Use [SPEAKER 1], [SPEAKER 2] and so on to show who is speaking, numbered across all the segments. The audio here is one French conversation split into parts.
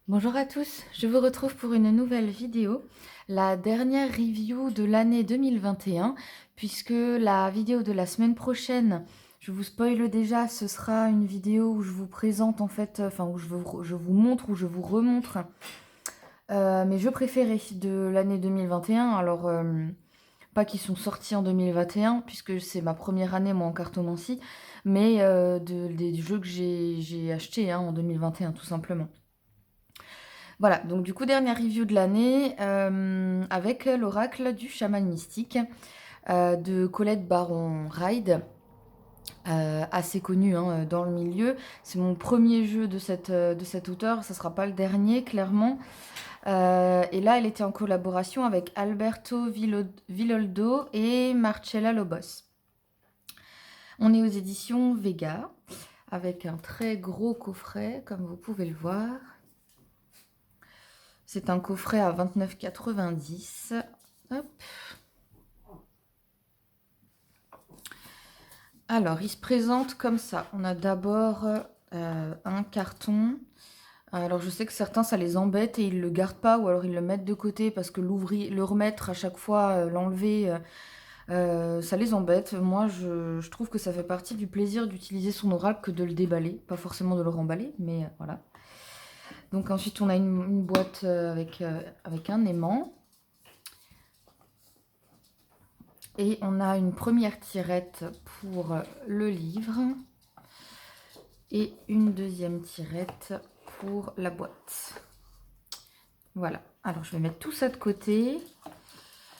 [SPEAKER 1] Bonjour à tous, je vous retrouve pour une nouvelle vidéo, la dernière review de l'année 2021, puisque la vidéo de la semaine prochaine, je vous spoile déjà, ce sera une vidéo où je vous présente en fait, enfin où je vous montre, où je vous remontre mes jeux préférés de l'année 2021. Alors, pas qui sont sortis en 2021, puisque c'est ma première année moi en cartomancie, mais des jeux que j'ai achetés en 2021 tout simplement. Voilà, donc du coup, dernière review de l'année avec l'oracle du chaman mystique de Colette Baron-Hyde, assez connue dans le milieu. C'est mon premier jeu de cet auteur, ça sera pas le dernier, clairement. Et là, elle était en collaboration avec Alberto Villoldo et Marcella Lobos. On est aux éditions Vega, avec un très gros coffret, comme vous pouvez le voir. C'est un coffret à 29,90 €. Hop. Alors, il se présente comme ça. On a d'abord un carton. Alors, je sais que certains, ça les embête et ils ne le gardent pas ou alors ils le mettent de côté parce que le remettre à chaque fois, l'enlever, ça les embête. Moi, je trouve que ça fait partie du plaisir d'utiliser son oracle que de le déballer. Pas forcément de le remballer, mais voilà. Donc ensuite, on a une boîte avec un aimant. Et on a une première tirette pour le livre et une deuxième tirette pour la boîte. Voilà, alors je vais mettre tout ça de côté.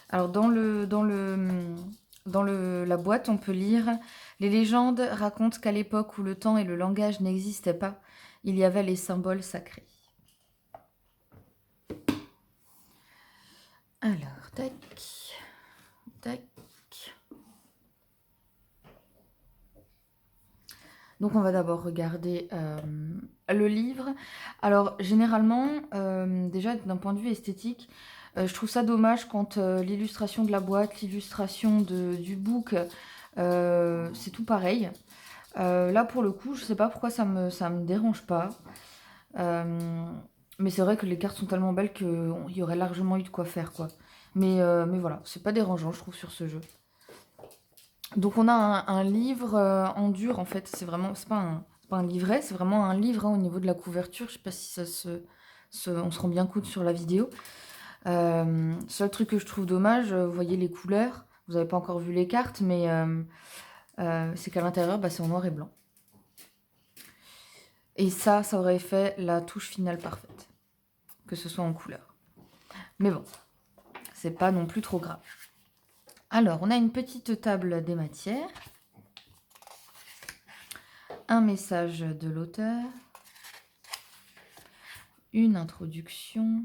[SPEAKER 1] Alors la boîte, on peut lire « Les légendes racontent qu'à l'époque où le temps et le langage n'existaient pas, il y avait les symboles sacrés. » Alors, tac, tac. Donc on va d'abord regarder le livre. Alors généralement, déjà d'un point de vue esthétique, je trouve ça dommage quand l'illustration de la boîte, l'illustration du book, c'est tout pareil. Là pour le coup, je sais pas pourquoi ça me dérange pas. Mais c'est vrai que les cartes sont tellement belles qu'il y aurait largement eu de quoi faire, quoi. Mais voilà, c'est pas dérangeant, je trouve, sur ce jeu. Donc on a un livre en dur en fait, c'est pas un livret, c'est vraiment un livre au niveau de la couverture. Je sais pas si on se rend bien compte sur la vidéo. Seul truc que je trouve dommage, vous voyez les couleurs, vous n'avez pas encore vu les cartes, mais c'est qu'à l'intérieur c'est en noir et blanc. Et ça aurait fait la touche finale parfaite, que ce soit en couleur. Mais bon, c'est pas non plus trop grave. Alors, on a une petite table des matières. Un message de l'auteur. Une introduction.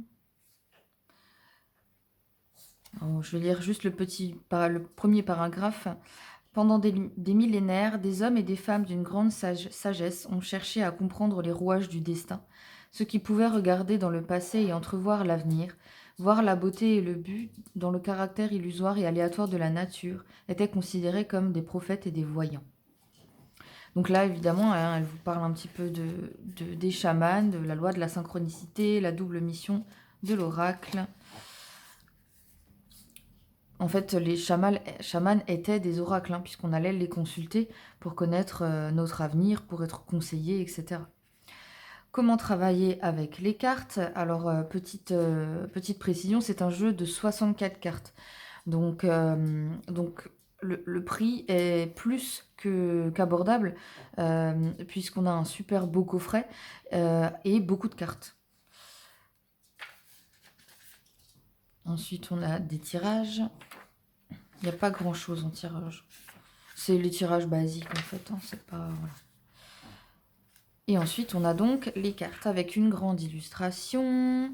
[SPEAKER 1] Alors, je vais lire juste le premier paragraphe. Pendant des millénaires, des hommes et des femmes d'une grande sagesse ont cherché à comprendre les rouages du destin. Ceux qui pouvaient regarder dans le passé et entrevoir l'avenir, voir la beauté et le but dans le caractère illusoire et aléatoire de la nature, étaient considérés comme des prophètes et des voyants. Donc là, évidemment, elle vous parle un petit peu des chamans, de la loi de la synchronicité, la double mission de l'oracle. En fait, les chamans étaient des oracles, puisqu'on allait les consulter pour connaître notre avenir, pour être conseillés, etc. Comment travailler avec les cartes? Alors, petite précision, c'est un jeu de 64 cartes. Donc le prix est plus qu'abordable, puisqu'on a un super beau coffret et beaucoup de cartes. Ensuite, on a des tirages. Il n'y a pas grand-chose en tirage. C'est les tirages basiques, en fait. C'est pas... Voilà. Et ensuite, on a donc les cartes avec une grande illustration.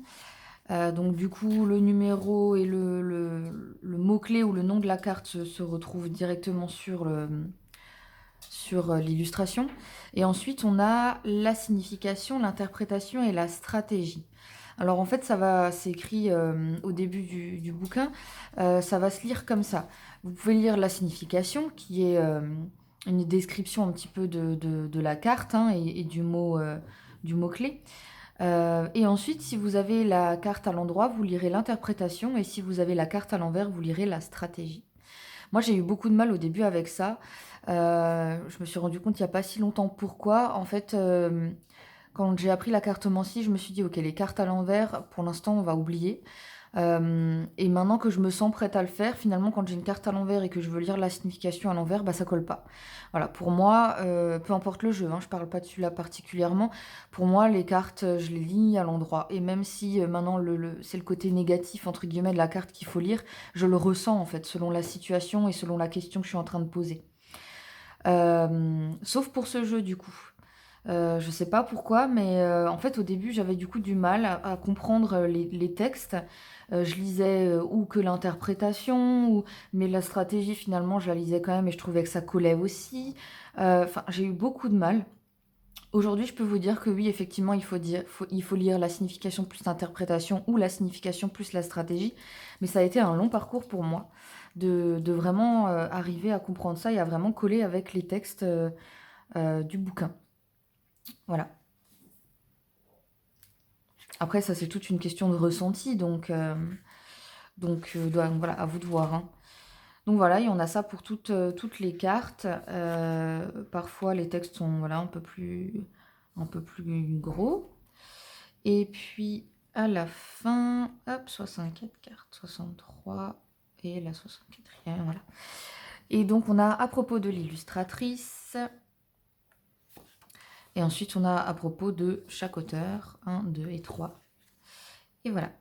[SPEAKER 1] Donc, du coup, le numéro et le mot-clé ou le nom de la carte se retrouvent directement sur l'illustration. Et ensuite, on a la signification, l'interprétation et la stratégie. Alors en fait, c'est écrit au début du bouquin, ça va se lire comme ça. Vous pouvez lire la signification, qui est une description un petit peu de la carte et du mot-clé. Et ensuite, si vous avez la carte à l'endroit, vous lirez l'interprétation et si vous avez la carte à l'envers, vous lirez la stratégie. Moi, j'ai eu beaucoup de mal au début avec ça. Je me suis rendu compte il y a pas si longtemps pourquoi. En fait, quand j'ai appris la cartomancie, je me suis dit: «OK, les cartes à l'envers, pour l'instant, on va oublier». Et maintenant que je me sens prête à le faire, finalement, quand j'ai une carte à l'envers et que je veux lire la signification à l'envers, bah, ça colle pas. Voilà, pour moi, peu importe le jeu, hein, je parle pas de celui-là particulièrement. Pour moi, les cartes, je les lis à l'endroit et même si, maintenant c'est le côté «négatif» entre guillemets de la carte qu'il faut lire, je le ressens en fait, selon la situation et selon la question que je suis en train de poser. Sauf pour ce jeu du coup. Je sais pas pourquoi, mais en fait, au début, j'avais du coup du mal à comprendre, les textes. Je lisais, ou que l'interprétation ou mais la stratégie finalement, je la lisais quand même et je trouvais que ça collait aussi. Enfin, j'ai eu beaucoup de mal. Aujourd'hui, je peux vous dire que oui, effectivement, il faut lire la signification plus l'interprétation ou la signification plus la stratégie. Mais ça a été un long parcours pour moi de vraiment, arriver à comprendre ça et à vraiment coller avec les textes, du bouquin. Voilà. Après, ça, c'est toute une question de ressenti, donc voilà, à vous de voir, hein. Donc voilà, et on a ça pour toutes les cartes. Parfois, les textes sont voilà, un peu plus gros. Et puis, à la fin, hop, 64 cartes, 63 et la 64e, voilà. Et donc, on a à propos de l'illustratrice. Et ensuite, on a à propos de chaque auteur, 1, 2 et 3. Et voilà.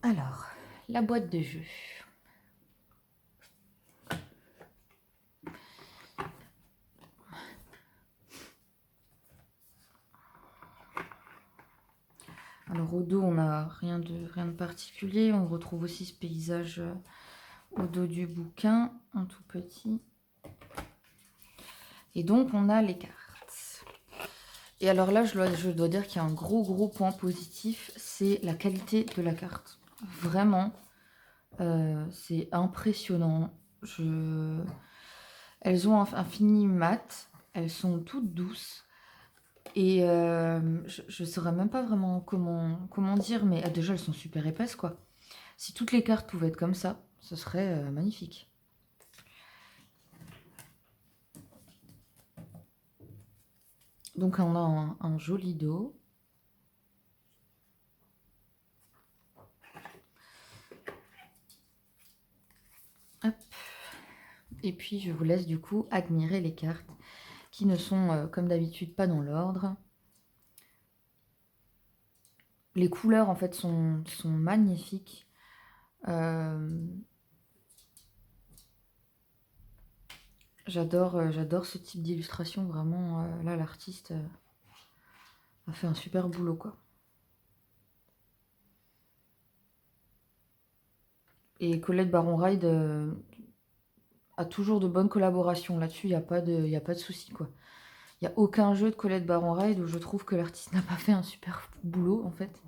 [SPEAKER 1] Alors, la boîte de jeu. Alors au dos, on n'a rien de particulier. On retrouve aussi ce paysage au dos du bouquin, un tout petit. Et donc, on a les cartes. Et alors là, je dois dire qu'il y a un gros point positif, c'est la qualité de la carte. Vraiment, c'est impressionnant. Elles ont un fini mat, elles sont toutes douces. Et je ne saurais même pas vraiment comment dire, mais déjà, elles sont super épaisses, quoi. Si toutes les cartes pouvaient être comme ça, ce serait magnifique. Donc on a un joli dos. Hop. Et puis je vous laisse du coup admirer les cartes qui ne sont comme d'habitude pas dans l'ordre. Les couleurs en fait sont magnifiques. J'adore ce type d'illustration, vraiment. Là, l'artiste a fait un super boulot, quoi. Et Colette Baron-Ride a toujours de bonnes collaborations. Là-dessus, il n'y a pas de souci, quoi. Il n'y a aucun jeu de Colette Baron-Ride où je trouve que l'artiste n'a pas fait un super boulot, en fait.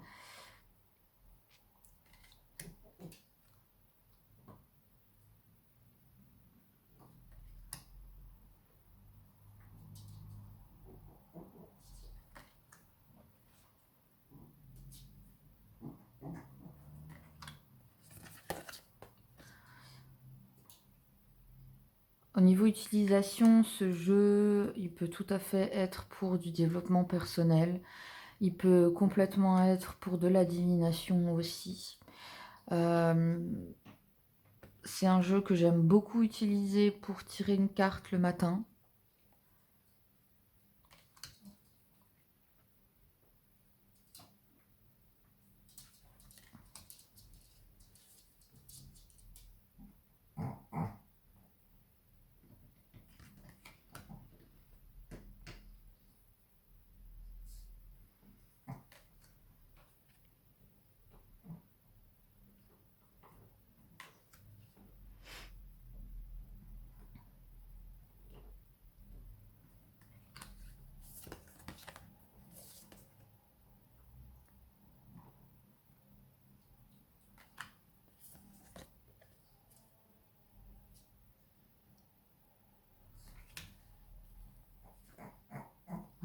[SPEAKER 1] Au niveau utilisation, ce jeu, il peut tout à fait être pour du développement personnel. Il peut complètement être pour de la divination aussi. C'est un jeu que j'aime beaucoup utiliser pour tirer une carte le matin.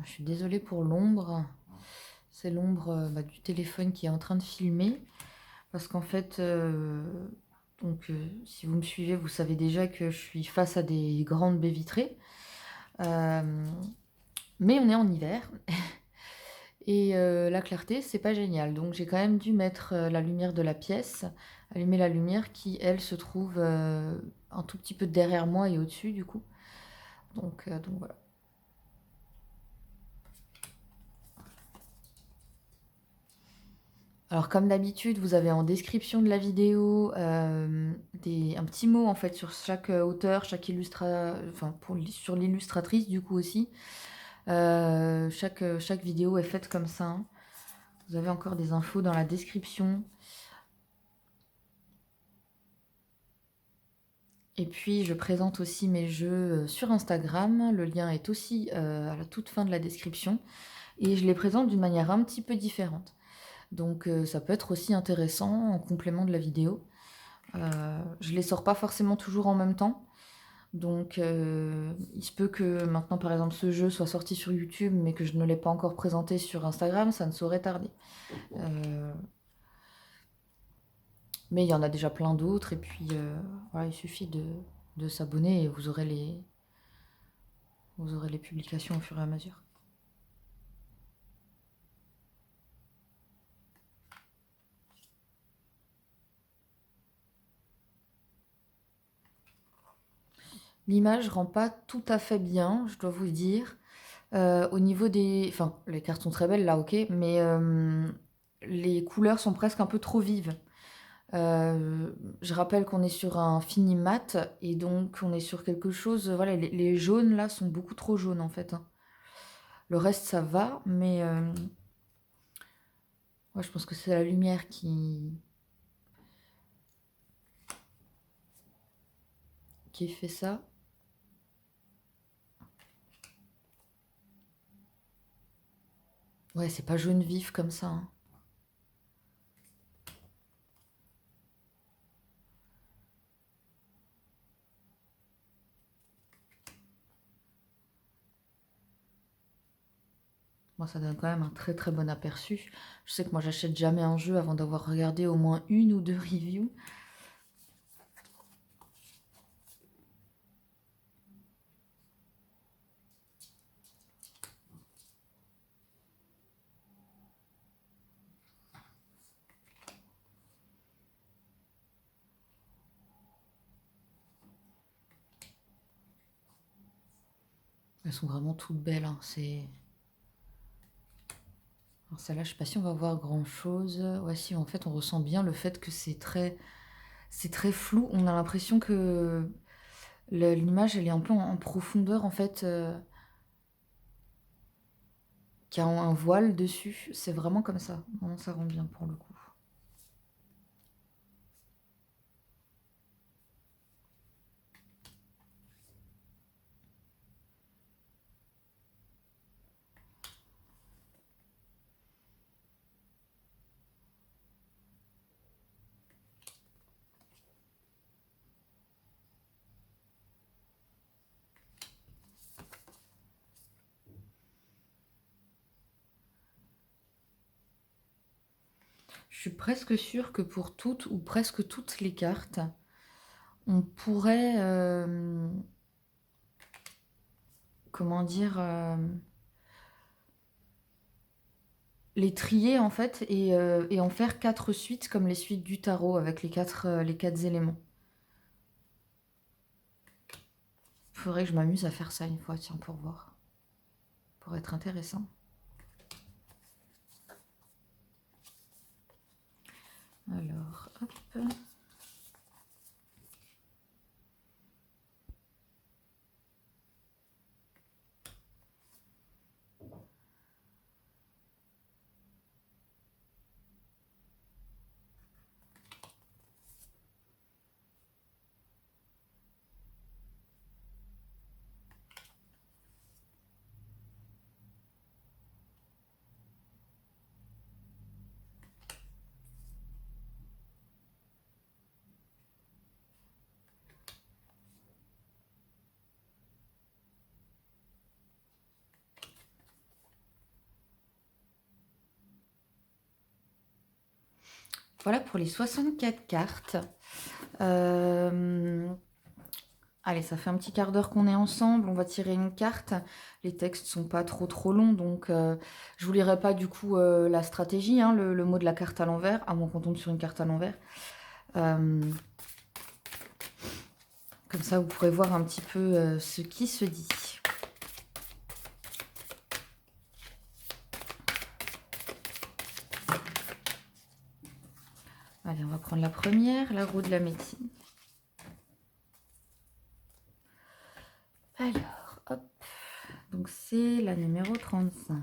[SPEAKER 1] Je suis désolée pour l'ombre. C'est l'ombre du téléphone qui est en train de filmer. Parce qu'en fait, si vous me suivez, vous savez déjà que je suis face à des grandes baies vitrées. Mais on est en hiver. Et la clarté, c'est pas génial. Donc j'ai quand même dû mettre la lumière de la pièce, allumer la lumière qui, elle, se trouve un tout petit peu derrière moi et au-dessus, du coup. Donc voilà. Alors comme d'habitude, vous avez en description de la vidéo un petit mot en fait sur chaque auteur, sur l'illustratrice du coup aussi. Chaque vidéo est faite comme ça, hein. Vous avez encore des infos dans la description. Et puis je présente aussi mes jeux sur Instagram. Le lien est aussi à la toute fin de la description. Et je les présente d'une manière un petit peu différente. Donc ça peut être aussi intéressant en complément de la vidéo. Je les sors pas forcément toujours en même temps. Donc il se peut que maintenant par exemple ce jeu soit sorti sur YouTube mais que je ne l'ai pas encore présenté sur Instagram, ça ne saurait tarder. Mais il y en a déjà plein d'autres et puis voilà, il suffit de s'abonner et vous aurez les publications au fur et à mesure. L'image rend pas tout à fait bien, je dois vous le dire. Au niveau des... Enfin, les cartes sont très belles là, ok, mais les couleurs sont presque un peu trop vives. Je rappelle qu'on est sur un fini mat, et donc on est sur quelque chose... Voilà, les jaunes là sont beaucoup trop jaunes en fait, hein. Le reste ça va, mais... ouais, je pense que c'est la lumière qui fait ça. Ouais, c'est pas jaune vif comme ça, hein. Moi, ça donne quand même un très très bon aperçu. Je sais que moi, j'achète jamais un jeu avant d'avoir regardé au moins une ou deux reviews. Elles sont vraiment toutes belles, hein. Alors celle-là, je sais pas si on va voir grand-chose. Ouais, si, en fait, on ressent bien le fait que c'est très flou. On a l'impression que l'image, elle est un peu en profondeur, en fait, qu'il y a un voile dessus. C'est vraiment comme ça. Non, ça rend bien pour le coup. Je suis presque sûre que pour toutes ou presque toutes les cartes, on pourrait, comment dire, les trier en fait et en faire 4 suites comme les suites du tarot avec les quatre éléments. Faudrait que je m'amuse à faire ça une fois, tiens, pour voir. Pour être intéressant. Alors, hop. Voilà pour les 64 cartes. Allez, ça fait un petit quart d'heure qu'on est ensemble. On va tirer une carte. Les textes sont pas trop longs, donc je vous lirai pas du coup la stratégie, hein, le mot de la carte à l'envers, à moins qu'on tombe sur une carte à l'envers. Comme ça, vous pourrez voir un petit peu ce qui se dit. Allez, on va prendre la première, la roue de la médecine. Alors, hop. Donc, c'est la numéro 35.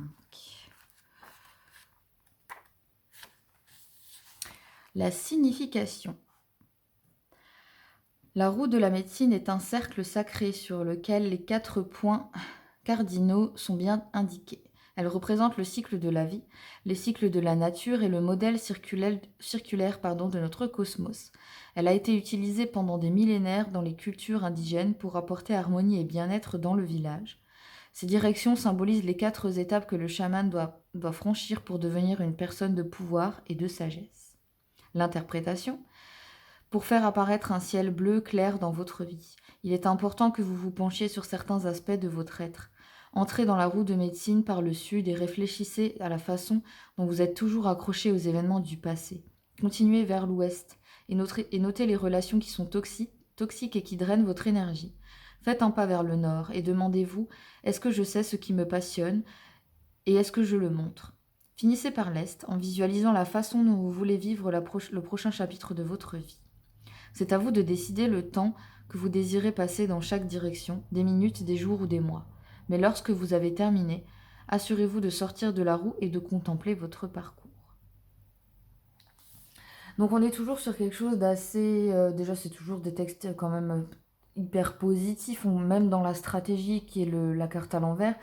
[SPEAKER 1] La signification. La roue de la médecine est un cercle sacré sur lequel les 4 points cardinaux sont bien indiqués. Elle représente le cycle de la vie, les cycles de la nature et le modèle circulaire de notre cosmos. Elle a été utilisée pendant des millénaires dans les cultures indigènes pour apporter harmonie et bien-être dans le village. Ces directions symbolisent les 4 étapes que le chaman doit franchir pour devenir une personne de pouvoir et de sagesse. L'interprétation. Pour faire apparaître un ciel bleu clair dans votre vie, il est important que vous vous penchiez sur certains aspects de votre être. Entrez dans la roue de médecine par le sud et réfléchissez à la façon dont vous êtes toujours accroché aux événements du passé. Continuez vers l'ouest et notez les relations qui sont toxiques et qui drainent votre énergie. Faites un pas vers le nord et demandez-vous, est-ce que je sais ce qui me passionne et est-ce que je le montre ? Finissez par l'est en visualisant la façon dont vous voulez vivre le prochain chapitre de votre vie. C'est à vous de décider le temps que vous désirez passer dans chaque direction, des minutes, des jours ou des mois. Mais lorsque vous avez terminé, assurez-vous de sortir de la roue et de contempler votre parcours. Donc on est toujours sur quelque chose d'assez... déjà c'est toujours des textes quand même hyper positifs, même dans la stratégie qui est la carte à l'envers.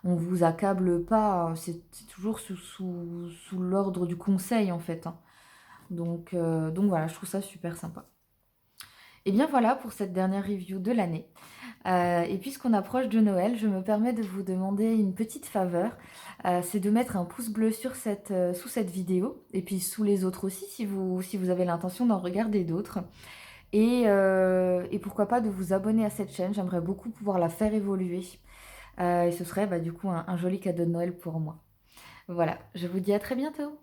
[SPEAKER 1] On vous accable pas, c'est toujours sous l'ordre du conseil en fait. Hein. Donc voilà, je trouve ça super sympa. Et bien voilà pour cette dernière review de l'année. Et puisqu'on approche de Noël, je me permets de vous demander une petite faveur. C'est de mettre un pouce bleu sous cette vidéo, et puis sous les autres aussi, si vous avez l'intention d'en regarder d'autres. Et pourquoi pas de vous abonner à cette chaîne, j'aimerais beaucoup pouvoir la faire évoluer. Et ce serait du coup un joli cadeau de Noël pour moi. Voilà, je vous dis à très bientôt.